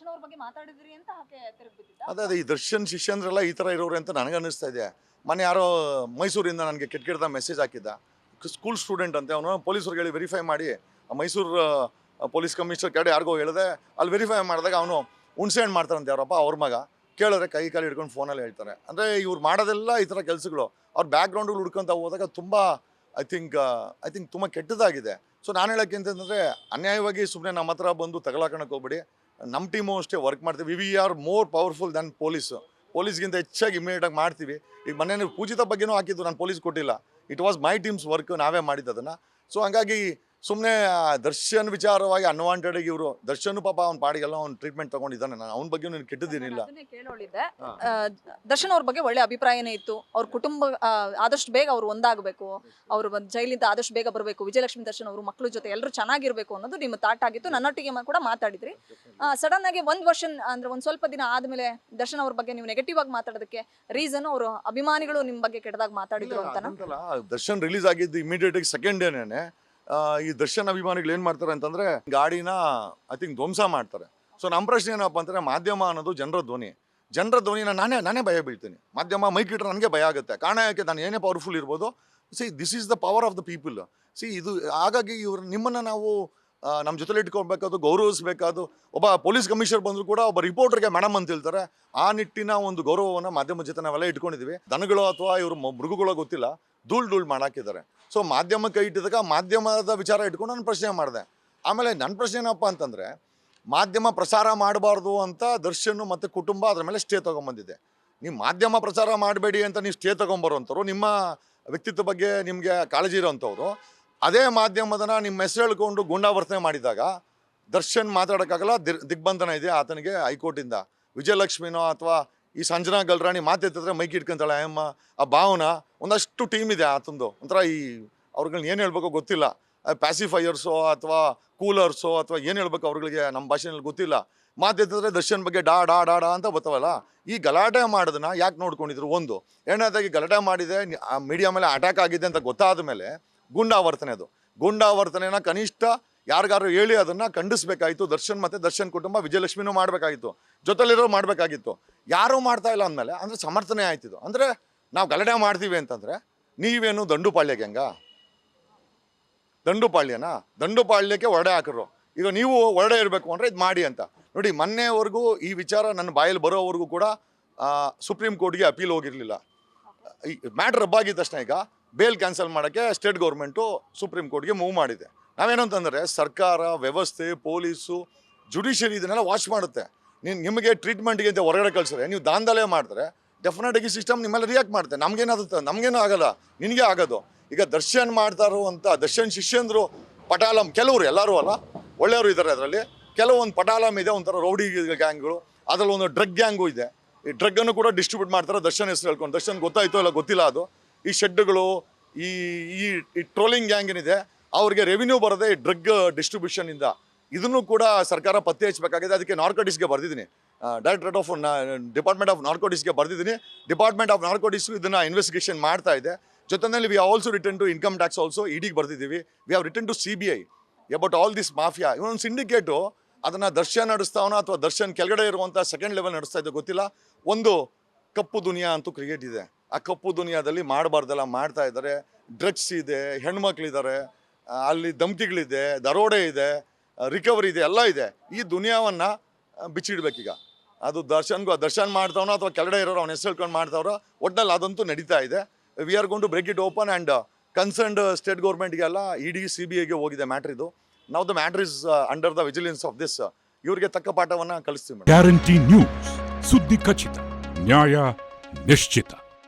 ದರ್ಶನ್ ಅವ್ರ ಬಗ್ಗೆ ಮಾತಾಡಿದ್ರಿ ಅಂತ ಹಾಗೆ ತಿರುಗ್ಬಿಟ್ಟಿದ್ದ. ಅದೇ ಈ ದರ್ಶನ್ ಶಿಷ್ಯಂದ್ರೆಲ್ಲ ಈ ಥರ ಇರೋರು ಅಂತ ನನಗೆ ಅನ್ನಿಸ್ತಾ ಇದೆ. ಮೊನ್ನೆ ಯಾರೋ ಮೈಸೂರಿಂದ ನನಗೆ ಕೆಟ್ಟ ಮೆಸೇಜ್ ಹಾಕಿದ್ದ, ಸ್ಕೂಲ್ ಸ್ಟೂಡೆಂಟ್ ಅಂತೆ. ಅವನು ಪೊಲೀಸರಿಗೆ ಹೇಳಿ ವೆರಿಫೈ ಮಾಡಿ, ಮೈಸೂರು ಪೊಲೀಸ್ ಕಮಿಷನರ್ ಕಡೆ ಯಾರಿಗೋ ಹೇಳಿದೆ, ಅಲ್ಲಿ ವೆರಿಫೈ ಮಾಡಿದಾಗ ಅವನು ಹುಣ್ಸೆ ಹಣ್ಣು ಮಾಡ್ತಾರಂತೆ ಅವರಪ್ಪ ಅವ್ರ ಮಗ. ಕೇಳಿದ್ರೆ ಕೈ ಕಾಲು ಹಿಡ್ಕೊಂಡು ಫೋನಲ್ಲಿ ಹೇಳ್ತಾರೆ. ಅಂದರೆ ಇವ್ರು ಮಾಡೋದೆಲ್ಲ ಈ ಥರ ಕೆಲಸಗಳು. ಅವ್ರ ಬ್ಯಾಕ್ಗ್ರೌಂಡ್ಗಳು ಹುಡ್ಕೊಂತ ಹೋದಾಗ ತುಂಬ ಐ ಥಿಂಕ್ ತುಂಬ ಕೆಟ್ಟದಾಗಿದೆ. ಸೊ ನಾನು ಹೇಳೋಕ್ಕೆ ಅಂತಂದರೆ, ಅನ್ಯಾಯವಾಗಿ ಸುಮ್ಮನೆ ನಮ್ಮ ಹತ್ರ ಬಂದು ತಗಲಾಕಣಕ್ಕೆ ಹೋಗ್ಬೇಡಿ. ನಮ್ಮ ಟೀಮು ಅಷ್ಟೇ ವರ್ಕ್ ಮಾಡ್ತೀವಿ. We are more powerful than ಪೊಲೀಸ್ಗಿಂತ ಹೆಚ್ಚಾಗಿ ಇಮಿಡಿಯೇಟಾಗಿ ಮಾಡ್ತೀವಿ. ಈಗ ಮೊನ್ನೆ ಪೂಜಿತ ಬಗ್ಗೆನೂ ಹಾಕಿದ್ದು, ನಾನು ಪೊಲೀಸ್ ಕೊಟ್ಟಿಲ್ಲ. It was my teams work, ನಾವೇ ಮಾಡಿದ್ದು ಅದನ್ನು. ಸೊ ಹಂಗಾಗಿ ಸುಮ್ಮನೆ ದರ್ಶನ್ ವಿಚಾರವಾಗಿ ಅನ್ವಾಂಟೆಡ್ ಇವರು ದರ್ಶನ್ ಪಾಪ ಅವ್ನ ಪಾಡಿಗೆಲ್ಲ ಅವ್ನು ಟ್ರೀಟ್ಮೆಂಟ್ ತಗೊಂಡಿದ್ದಾನೆ. ನಾನು ಅವ್ನ ಬಗ್ಗೆ ನೀನು ಕೆಟ್ಟದೇನಿಲ್ಲ. ಕೇಳೋಳಿದ್ದೆ, ದರ್ಶನ್ ಅವ್ರ ಬಗ್ಗೆ ಒಳ್ಳೆ ಅಭಿಪ್ರಾಯನೇ ಇತ್ತು. ಅವ್ರ ಕುಟುಂಬ ಆದಷ್ಟು ಬೇಗ ಅವ್ರು ಒಂದಾಗಬೇಕು, ಅವರು ಜೈಲಿಂದ ಆದಷ್ಟು ಬೇಗ ಬರಬೇಕು, ವಿಜಯಲಕ್ಷ್ಮಿ ದರ್ಶನ್ ಅವರು ಮಕ್ಕಳ ಜೊತೆ ಎಲ್ಲರೂ ಚೆನ್ನಾಗಿರ್ಬೇಕು ಅನ್ನೋದು ನಿಮ್ಮ ಥಾಟ್ ಆಗಿತ್ತು. ನನ್ನೊಟ್ಟಿಗೆ ಕೂಡ ಮಾತಾಡಿದ್ರಿ. ಸಡನ್ ಆಗಿ ಒಂದು ವರ್ಷ ಅಂದ್ರೆ ಒಂದು ಸ್ವಲ್ಪ ದಿನ ಆದ್ಮೇಲೆ ದರ್ಶನ್ ಅವ್ರ ಬಗ್ಗೆ ನೀವು ನೆಗೆಟಿವ್ ಆಗಿ ಮಾತಾಡೋದಕ್ಕೆ ರೀಸನ್ ಅವರು ಅಭಿಮಾನಿಗಳು ನಿಮ್ಮ ಬಗ್ಗೆ ಕೆಟ್ಟದಾಗ ಮಾತಾಡಿದ್ರು ಅಂತ. ದರ್ಶನ್ ರಿಲೀಸ್ ಆಗಿದ್ದು ಇಮಿಡಿಯೇಟ್ ಆಗಿ ಸೆಕೆಂಡ್ ಡೇನೇನೆ ಈ ದರ್ಶನ್ ಅಭಿಮಾನಿಗಳು ಏನು ಮಾಡ್ತಾರೆ ಅಂತಂದರೆ, ಗಾಡಿನ ಐ ಥಿಂಕ್ ಧ್ವಂಸ ಮಾಡ್ತಾರೆ. ಸೊ ನಮ್ಮ ಪ್ರಶ್ನೆ ಏನಪ್ಪ ಅಂತಂದರೆ, ಮಾಧ್ಯಮ ಅನ್ನೋದು ಜನರ ಧ್ವನಿನ ನಾನೇ ಭಯ ಬೀಳ್ತೀನಿ. ಮಾಧ್ಯಮ ಮೈಕ್ ಇಟ್ಟರೆ ನನಗೆ ಭಯ ಆಗುತ್ತೆ. ಕಾರಣ ಯಾಕೆ, ನಾನು ಏನೇ ಪವರ್ಫುಲ್ ಇರ್ಬೋದು. This is the power of the people. ಇದು ಹಾಗಾಗಿ ಇವರು ನಿಮ್ಮನ್ನು ನಾವು ನಮ್ಮ ಜೊತೆಲಿ ಇಟ್ಕೊಳ್ಬೇಕಾದ್ರು, ಗೌರವಿಸಬೇಕಾದ್ರು. ಒಬ್ಬ ಪೊಲೀಸ್ ಕಮಿಷನರ್ ಬಂದರೂ ಕೂಡ ಒಬ್ಬ ರಿಪೋರ್ಟರ್ಗೆ ಮೇಡಮ್ ಅಂತ ಹೇಳ್ತಾರೆ. ಆ ನಿಟ್ಟಿನ ಒಂದು ಗೌರವವನ್ನು ಮಾಧ್ಯಮ ಜೊತೆ ನಾವೆಲ್ಲ ಇಟ್ಕೊಂಡಿದ್ದೀವಿ. ದನಗಳು ಅಥವಾ ಇವರು ಮೃಗಗಳೋ ಗೊತ್ತಿಲ್ಲ, ಧೂಳ್ ಮಾಡಾಕಿದ್ದಾರೆ. ಸೊ ಮಾಧ್ಯಮ ಕೈ ಇಟ್ಟಿದಾಗ ಮಾಧ್ಯಮದ ವಿಚಾರ ಇಟ್ಕೊಂಡು ನಾನು ಪ್ರಶ್ನೆ ಮಾಡಿದೆ. ಆಮೇಲೆ ನನ್ನ ಪ್ರಶ್ನೆ ಏನಪ್ಪ ಅಂತಂದರೆ, ಮಾಧ್ಯಮ ಪ್ರಸಾರ ಮಾಡಬಾರ್ದು ಅಂತ ದರ್ಶನ್ ಮತ್ತು ಕುಟುಂಬ ಅದ್ರ ಮೇಲೆ ಸ್ಟೇ ತೊಗೊಂಬಂದಿದೆ. ನೀವು ಮಾಧ್ಯಮ ಪ್ರಸಾರ ಮಾಡಬೇಡಿ ಅಂತ ನೀವು ಸ್ಟೇ ತೊಗೊಂಬರೋಂಥವ್ರು, ನಿಮ್ಮ ವ್ಯಕ್ತಿತ್ವ ಬಗ್ಗೆ ನಿಮಗೆ ಕಾಳಜಿ ಇರೋಂಥವ್ರು, ಅದೇ ಮಾಧ್ಯಮದನ್ನ ನಿಮ್ಮ ಹೆಸರು ಹೇಳ್ಕೊಂಡು ಗುಂಡಾವರ್ತನೆ ಮಾಡಿದಾಗ ದರ್ಶನ್ ಮಾತಾಡೋಕ್ಕಾಗಲ್ಲ. ದಿಗ್ಬಂಧನ ಇದೆ ಆತನಿಗೆ ಹೈಕೋರ್ಟಿಂದ. ವಿಜಯಲಕ್ಷ್ಮಿನೋ ಅಥವಾ ಈ ಸಂಜನಾ ಗಲ್ರಾಣಿ ಮಾತೆತ್ತಿದ್ರೆ ಮೈಕ್ ಇಟ್ಕೊಂತಾಳೆ ಆ ಭಾವನ. ಒಂದಷ್ಟು ಟೀಮ್ ಇದೆ ಆತಂದು. ಒಂಥರ ಈ ಅವ್ರುಗಳನ್ನ ಏನು ಹೇಳ್ಬೇಕೋ ಗೊತ್ತಿಲ್ಲ. ಪ್ಯಾಸಿಫೈಯರ್ಸೋ ಅಥವಾ ಕೂಲರ್ಸೋ ಅಥವಾ ಏನು ಹೇಳ್ಬೇಕು ಅವ್ರುಗಳಿಗೆ ನಮ್ಮ ಭಾಷೆಯಲ್ಲಿ ಗೊತ್ತಿಲ್ಲ. ಮಾತೆತ್ತಿದ್ರೆ ದರ್ಶನ್ ಬಗ್ಗೆ ಡಾ ಡಾ ಡಾ ಡಾ ಅಂತ ಬರ್ತಾವಲ್ಲ. ಈ ಗಲಾಟೆ ಮಾಡೋದನ್ನ ಯಾಕೆ ನೋಡ್ಕೊಂಡಿದ್ರು? ಒಂದು ಎರಡನೇದಾಗಿ ಗಲಾಟೆ ಮಾಡಿದೆ, ಮೀಡಿಯಾ ಮೇಲೆ ಅಟ್ಯಾಕ್ ಆಗಿದೆ ಅಂತ ಗೊತ್ತಾದ ಮೇಲೆ ಗುಂಡಾವರ್ತನೆನ ಕನಿಷ್ಠ ಯಾರಿಗಾರು ಹೇಳಿ ಅದನ್ನು ಖಂಡಿಸ್ಬೇಕಾಗಿತ್ತು. ದರ್ಶನ್ ಮತ್ತು ದರ್ಶನ್ ಕುಟುಂಬ, ವಿಜಯಲಕ್ಷ್ಮಿನೂ ಮಾಡಬೇಕಾಗಿತ್ತು, ಜೊತೆಲಿರೋ ಮಾಡಬೇಕಾಗಿತ್ತು. ಯಾರೂ ಮಾಡ್ತಾ ಇಲ್ಲ ಅಂದಮೇಲೆ ಅಂದರೆ ಸಮರ್ಥನೆ ಆಯ್ತಿದ್ದು. ಅಂದರೆ ನಾವು ಗಲಾಟೆ ಮಾಡ್ತೀವಿ ಅಂತಂದರೆ ನೀವೇನು ದಂಡುಪಾಳ್ಯಕ್ಕೆ ಹೊರಡೆ ಹಾಕಿದ್ರು. ಈಗ ನೀವು ಹೊರಡೆ ಇರಬೇಕು ಅಂದರೆ ಇದು ಮಾಡಿ ಅಂತ ನೋಡಿ. ಮೊನ್ನೆವರೆಗೂ ಈ ವಿಚಾರ ನನ್ನ ಬಾಯಲ್ಲಿ ಬರೋವರೆಗೂ ಕೂಡ ಸುಪ್ರೀಂ ಕೋರ್ಟ್ಗೆ ಅಪೀಲ್ ಹೋಗಿರಲಿಲ್ಲ. ಈ ಮ್ಯಾಟ್ರ್ ಹಬ್ಬಾಗಿದ್ದ ತಕ್ಷಣ ಈಗ ಬೇಲ್ ಕ್ಯಾನ್ಸಲ್ ಮಾಡೋಕ್ಕೆ ಸ್ಟೇಟ್ ಗೌರ್ಮೆಂಟು ಸುಪ್ರೀಂ ಕೋರ್ಟ್ಗೆ ಮೂವ್ ಮಾಡಿದೆ. ನಾವೇನು ಅಂತಂದರೆ, ಸರ್ಕಾರ, ವ್ಯವಸ್ಥೆ, ಪೊಲೀಸು, ಜುಡಿಷಿಯರಿ ಇದನ್ನೆಲ್ಲ ವಾಚ್ ಮಾಡುತ್ತೆ. ನಿಮಗೆ ಟ್ರೀಟ್ಮೆಂಟ್ಗೆ ಅಂತ ಹೊರಗಡೆ ಕಳಿಸಿದ್ರೆ, ನೀವು ದಾಂಧಲೆ ಮಾಡಿದ್ರೆ ಡೆಫಿನೆಟಾಗಿ ಸಿಸ್ಟಮ್ ನಿಮ್ಮೆಲ್ಲ ರಿಯಾಕ್ಟ್ ಮಾಡುತ್ತೆ. ನಮಗೇನೂ ಆಗಲ್ಲ, ನಿನಗೆ ಆಗೋದು. ಈಗ ದರ್ಶನ್ ಮಾಡ್ತಾರೋ ಅಂತ ದರ್ಶನ್ ಶಿಷ್ಯಂದ್ರು ಪಟಾಲಂ, ಕೆಲವರು, ಎಲ್ಲರೂ ಅಲ್ಲ, ಒಳ್ಳೆಯವರು ಇದ್ದಾರೆ ಅದರಲ್ಲಿ. ಕೆಲವೊಂದು ಪಟಾಲಂ ಇದೆ, ಒಂಥರ ರೌಡಿ ಗ್ಯಾಂಗ್ಗಳು. ಅದರಲ್ಲಿ ಒಂದು ಡ್ರಗ್ ಗ್ಯಾಂಗು ಇದೆ. ಈ ಡ್ರಗ್ಗನ್ನು ಕೂಡ ಡಿಸ್ಟ್ರಿಬ್ಯೂಟ್ ಮಾಡ್ತಾರೆ ದರ್ಶನ್ ಹೆಸರು ಹೇಳ್ಕೊಂಡು. ದರ್ಶನ್ ಗೊತ್ತಾಯ್ತೋ ಇಲ್ಲ ಗೊತ್ತಿಲ್ಲ. ಅದು ಈ ಶೆಡ್ಗಳು, ಈ ಟ್ರೋಲಿಂಗ್ ಗ್ಯಾಂಗ್ ಏನಿದೆ ಅವ್ರಿಗೆ ರೆವಿನ್ಯೂ ಬರೋದೇ ಈ ಡ್ರಗ್ ಡಿಸ್ಟ್ರಿಬ್ಯೂಷನಿಂದ. ಇದನ್ನು ಕೂಡ ಸರ್ಕಾರ ಪತ್ತೆ ಹಚ್ಚಬೇಕಾಗಿದೆ. ಅದಕ್ಕೆ ನಾರ್ಕೋಟಿಕ್ಸ್ಗೆ ಬರೆದಿದ್ದೀನಿ, ಡೈರೆಕ್ಟರೇಟ್ ಆಫ್ ಡಿಪಾರ್ಟ್ಮೆಂಟ್ ಆಫ್ ನಾರ್ಕೋಟಿಕ್ಸ್ಗೆ ಬರೆದಿದ್ದೀನಿ. ಡಿಪಾರ್ಟ್ಮೆಂಟ್ ಆಫ್ ನಾರ್ಕೋಟಿಕ್ಸು ಇದನ್ನು ಇನ್ವೆಸ್ಟಿಗೇಷನ್ ಮಾಡ್ತಾ ಇದೆ. ಜೊತೆಯಲ್ಲಿ we also return to income tax, also ಇಡಿಗೆ ಬರ್ತಿದ್ದೀವಿ. We have return to CBI about all this mafia. ಇವನೊಂದು ಸಿಂಡಿಕೇಟು, ಅದನ್ನು ದರ್ಶನ್ ನಡೆಸ್ತಾವನ ಅಥವಾ ದರ್ಶನ್ ಕೆಳಗಡೆ ಇರುವಂಥ ಸೆಕೆಂಡ್ ಲೆವೆಲ್ ನಡೆಸ್ತಾ ಇದ್ದೋ ಗೊತ್ತಿಲ್ಲ. ಒಂದು ಕಪ್ಪು ದುನಿಯಾ ಅಂತೂ ಕ್ರಿಯೇಟ್ ಇದೆ. ಆ ಕಪ್ಪು ದುನಿಯಾದಲ್ಲಿ ಮಾಡಬಾರ್ದೆಲ್ಲ ಮಾಡ್ತಾ ಇದ್ದಾರೆ. ಡ್ರಗ್ಸ್ ಇದೆ, ಹೆಣ್ಮಕ್ಳಿದ್ದಾರೆ, ಅಲ್ಲಿ ಧಮ್ಕಿಗಳಿದೆ, ದರೋಡೆ ಇದೆ, ರಿಕವರಿ ಇದೆ, ಎಲ್ಲ ಇದೆ. ಈ ದುನಿಯಾವನ್ನು ಬಿಚ್ಚಿಡ್ಬೇಕೀಗ. ಅದು ದರ್ಶನ್ ಮಾಡ್ತಾವನೋ ಅಥವಾ ಕೆಳಗಡೆ ಇರೋರು ಅವ್ನ ಹೆಸರು ಹೇಳ್ಕೊಂಡು ಮಾಡ್ತಾವ್ರೋ, ಒಟ್ಟಿನಲ್ಲಿ ಅದಂತೂ ನಡೀತಾ ಇದೆ. We are gone to break it open and concerned state ಗೌರ್ಮೆಂಟ್ಗೆಲ್ಲ ED CBIಗೆ ಹೋಗಿದೆ ಮ್ಯಾಟ್ರ್ ಇದು. ನಾವು the matter is under the vigilance of this. ಇವರಿಗೆ ತಕ್ಕ ಪಾಠವನ್ನು ಕಲಿಸ್ತೀವಿ. ಗ್ಯಾರಂಟಿ ನ್ಯೂಸ್, ಸುದ್ದಿ ಖಚಿತ, ನ್ಯಾಯ ನಿಶ್ಚಿತ.